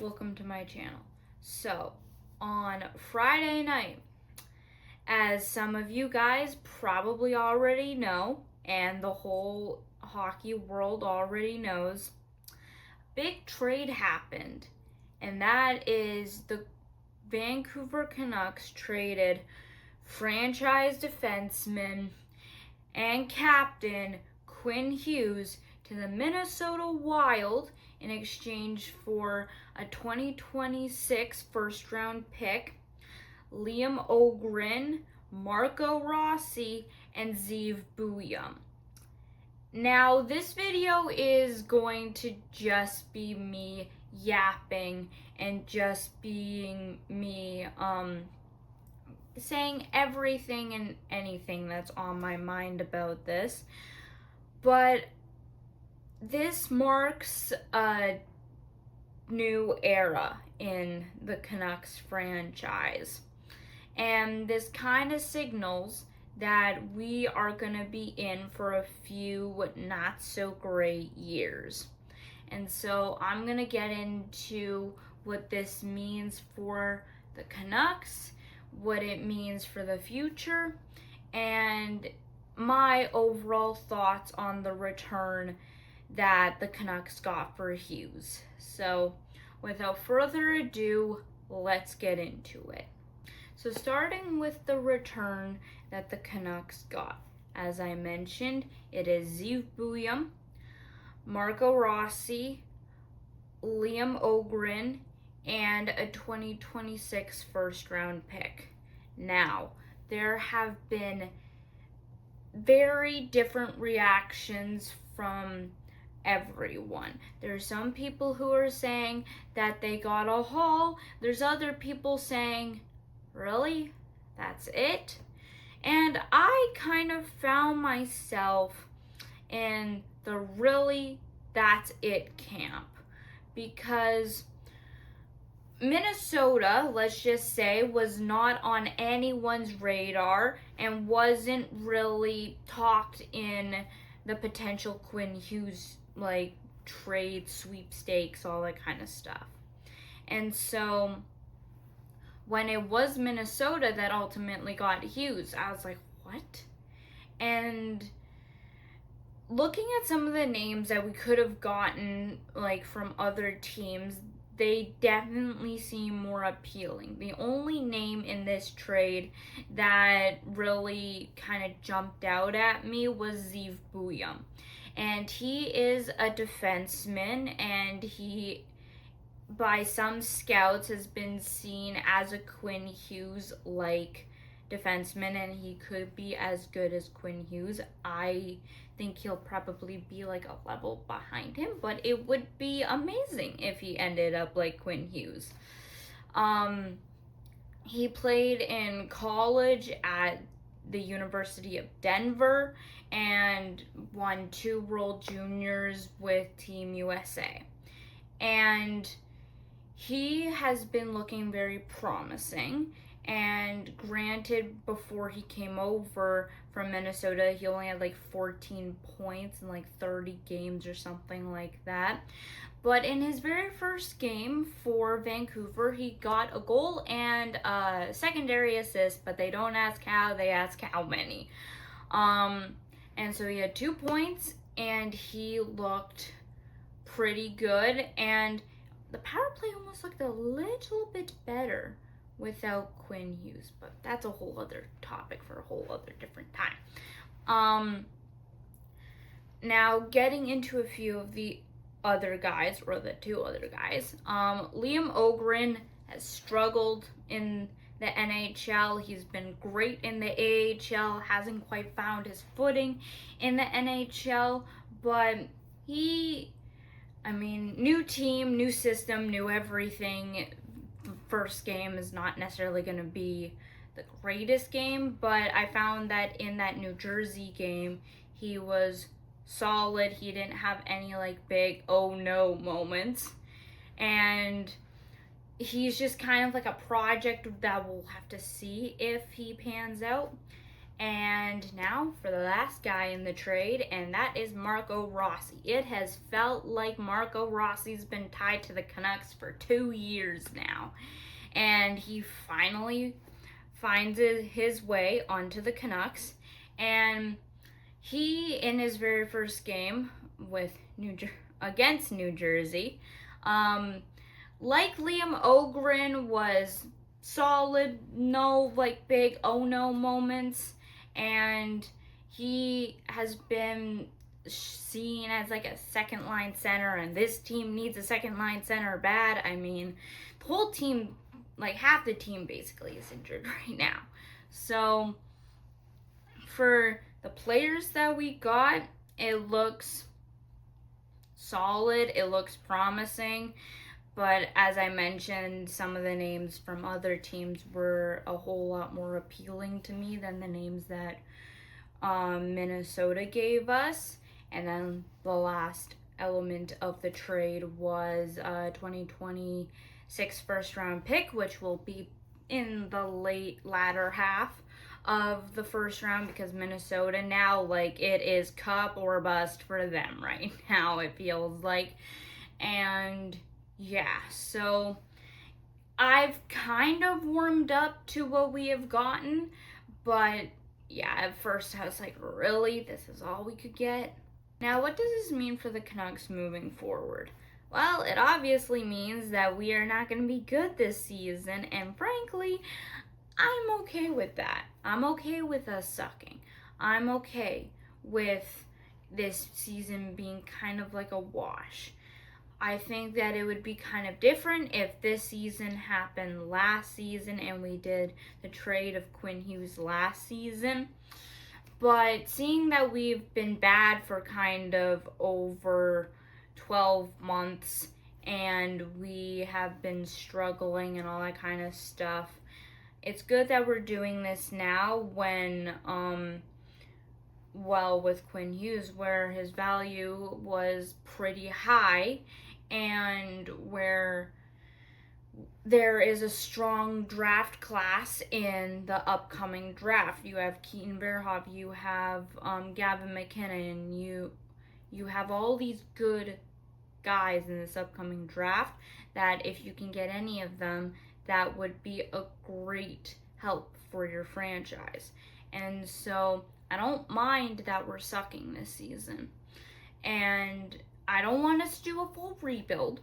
welcome to my channel. So, on Friday night, as some of you guys probably already know, and the whole hockey world already knows, big trade happened, and that is the Vancouver Canucks traded franchise defenseman and captain Quinn Hughes to the Minnesota Wild in exchange for a 2026 first round pick, Liam Ogren, Marco Rossi, and Zeev Bouillon. Now, this video is going to just be me yapping and just being me saying everything and anything that's on my mind about this. But this marks a new era in the Canucks franchise. And this kind of signals that we are going to be in for a few not so great years. And so I'm going to get into what this means for the Canucks, what it means for the future, and my overall thoughts on the return that the Canucks got for Hughes. So without further ado, let's get into it. So starting with the return that the Canucks got. As I mentioned, it is Zeev Bouillon, Marco Rossi, Liam Ogren, and a 2026 first round pick. Now, there have been very different reactions from everyone. There's some people who are saying that they got a haul. There's other people saying, really? That's it? And I kind of found myself in the really that's it camp, because Minnesota, let's just say, was not on anyone's radar and wasn't really talked in the potential Quinn Hughes trade sweepstakes, all that kind of stuff. And so when it was Minnesota that ultimately got Hughes, I was like, what? And looking at some of the names that we could have gotten from other teams, they definitely seem more appealing. The only name in this trade that really kind of jumped out at me was Zeev Bouillon. And he is a defenseman, and he, by some scouts, has been seen as a Quinn Hughes-like defenseman, and he could be as good as Quinn Hughes. I think he'll probably be a level behind him, but it would be amazing if he ended up like Quinn Hughes. He played in college at the University of Denver and won 2 World Juniors with Team USA. And he has been looking very promising. And granted, before he came over from Minnesota, he only had 14 points in 30 games or something like that. But in his very first game for Vancouver, he got a goal and a secondary assist, but they don't ask how, they ask how many. And so he had 2 points, and he looked pretty good. And the power play almost looked a little bit better without Quinn Hughes, but that's a whole other topic for a whole other different time. Now, getting into a few of the other guys, or the 2 other guys, Liam Ogren has struggled in the NHL. He's been great in the AHL, hasn't quite found his footing in the NHL, but new team, new system, new everything. First game is not necessarily going to be the greatest game, but I found that in that New Jersey game, he was solid. He didn't have any big oh no moments, and he's just kind of a project that we'll have to see if he pans out. And now for the last guy in the trade, and that is Marco Rossi. It has felt like Marco Rossi's been tied to the Canucks for 2 years now. And he finally finds his way onto the Canucks. And he, in his very first game with against New Jersey, like Liam Ogren, was solid, no like big oh no moments, and he has been seen as like a second line center, and this team needs a second line center bad. I mean, the whole team, like half the team basically, is injured right now. So for the players that we got, it looks solid, it looks promising. But as I mentioned, some of the names from other teams were a whole lot more appealing to me than the names that Minnesota gave us. And then the last element of the trade was a 2026 first round pick, which will be in the latter half of the first round, because Minnesota now, like, it is cup or bust for them right now, it feels like. And yeah, so I've kind of warmed up to what we have gotten, but yeah, at first I was like, really? This is all we could get? Now, what does this mean for the Canucks moving forward? Well, it obviously means that we are not going to be good this season, and frankly, I'm okay with that. I'm okay with us sucking. I'm okay with this season being kind of like a wash. I think that it would be kind of different if this season happened last season and we did the trade of Quinn Hughes last season. But seeing that we've been bad for kind of over 12 months and we have been struggling and all that kind of stuff, it's good that we're doing this now when, with Quinn Hughes, where his value was pretty high and where there is a strong draft class in the upcoming draft. You have Keaton Verhoff, you have Gavin McKinnon, you have all these good guys in this upcoming draft that if you can get any of them, that would be a great help for your franchise. And so I don't mind that we're sucking this season. And I don't want us to do a full rebuild.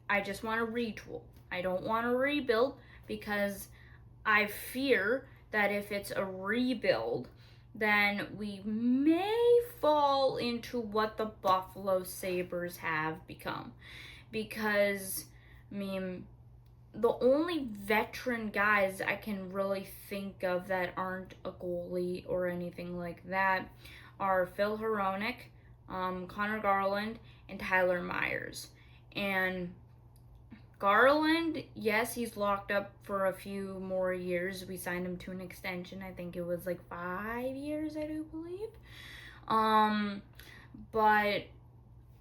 I just want to retool. I don't want to rebuild because I fear that if it's a rebuild, then we may fall into what the Buffalo Sabres have become. Because, I mean, the only veteran guys I can really think of that aren't a goalie or anything like that are Phil Hronek, Connor Garland, and Tyler Myers. And Garland, yes, he's locked up for a few more years. We signed him to an extension. I think it was like 5 years, I do believe. But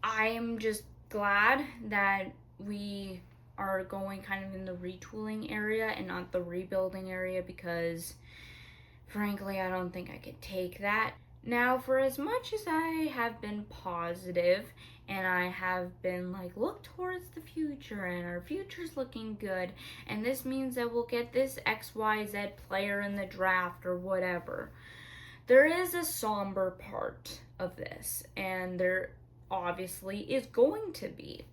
I am just glad that we are going kind of in the retooling area and not the rebuilding area, because frankly, I don't think I could take that. Now, for as much as I have been positive and I have been like, look towards the future and our future's looking good, and this means that we'll get this XYZ player in the draft or whatever, there is a somber part of this, and there obviously is going to be.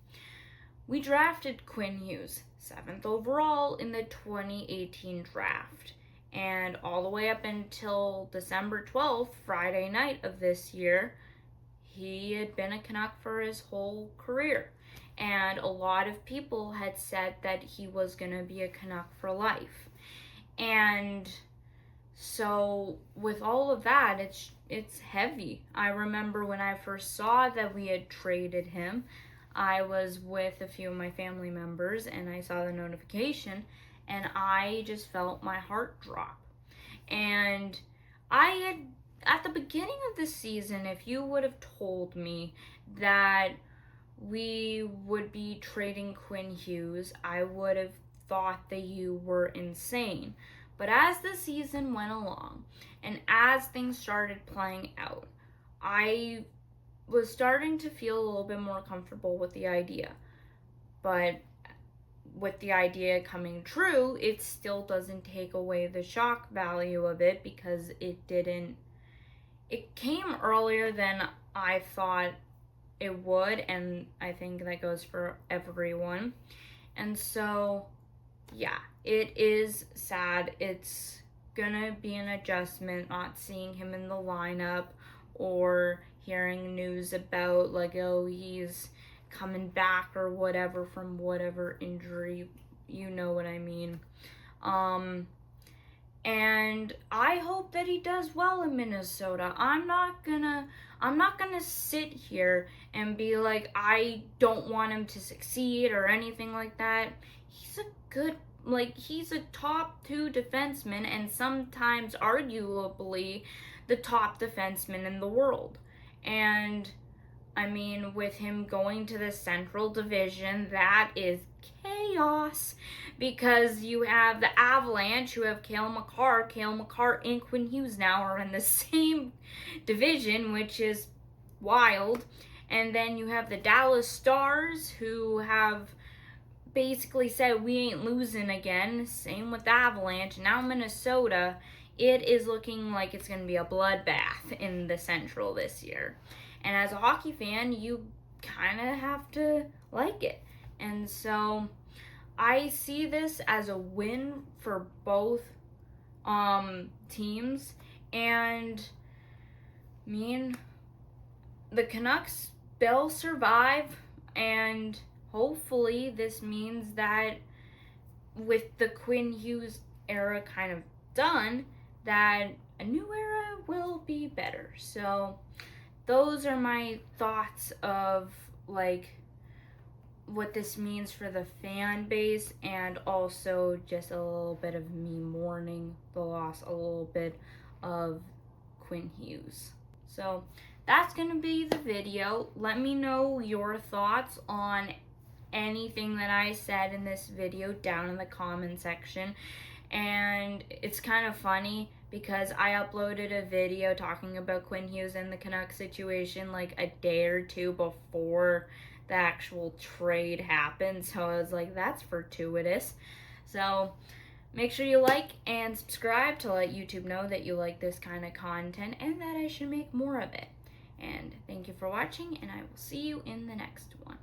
We drafted Quinn Hughes, 7th overall in the 2018 draft. And all the way up until December 12th, Friday night of this year, he had been a Canuck for his whole career. And a lot of people had said that he was going to be a Canuck for life. And so with all of that, it's heavy. I remember when I first saw that we had traded him, I was with a few of my family members and I saw the notification and I just felt my heart drop. And at the beginning of the season, if you would have told me that we would be trading Quinn Hughes, I would have thought that you were insane. But as the season went along and as things started playing out, I was starting to feel a little bit more comfortable with the idea. But with the idea coming true, it still doesn't take away the shock value of it, because it came earlier than I thought it would, and I think that goes for everyone. And so, yeah, it is sad. It's gonna be an adjustment not seeing him in the lineup, or hearing news about, like, oh, he's coming back or whatever from whatever injury, you know what I mean. And I hope that he does well in Minnesota. I'm not gonna sit here and be like, I don't want him to succeed or anything like that. He's a good, he's a top 2 defenseman, and sometimes arguably the top defenseman in the world. And I mean, with him going to the Central Division, that is chaos, because you have the Avalanche, who have Cale Makar and Quinn Hughes now are in the same division, which is wild. And then you have the Dallas Stars, who have basically said, we ain't losing again. Same with the Avalanche. Now Minnesota, it is looking like it's going to be a bloodbath in the Central this year. And as a hockey fan, you kind of have to like it. And so I see this as a win for both teams. And I mean, the Canucks, they'll survive. And hopefully this means that with the Quinn Hughes era kind of done, that a new era will be better. So those are my thoughts of, like, what this means for the fan base, and also just a little bit of me mourning the loss a little bit of Quinn Hughes. So that's going to be the video. Let me know your thoughts on anything that I said in this video down in the comment section. And it's kind of funny because I uploaded a video talking about Quinn Hughes and the Canucks situation like a day or two before the actual trade happened. So I was like, that's fortuitous. So make sure you like and subscribe to let YouTube know that you like this kind of content and that I should make more of it. And thank you for watching, and I will see you in the next one.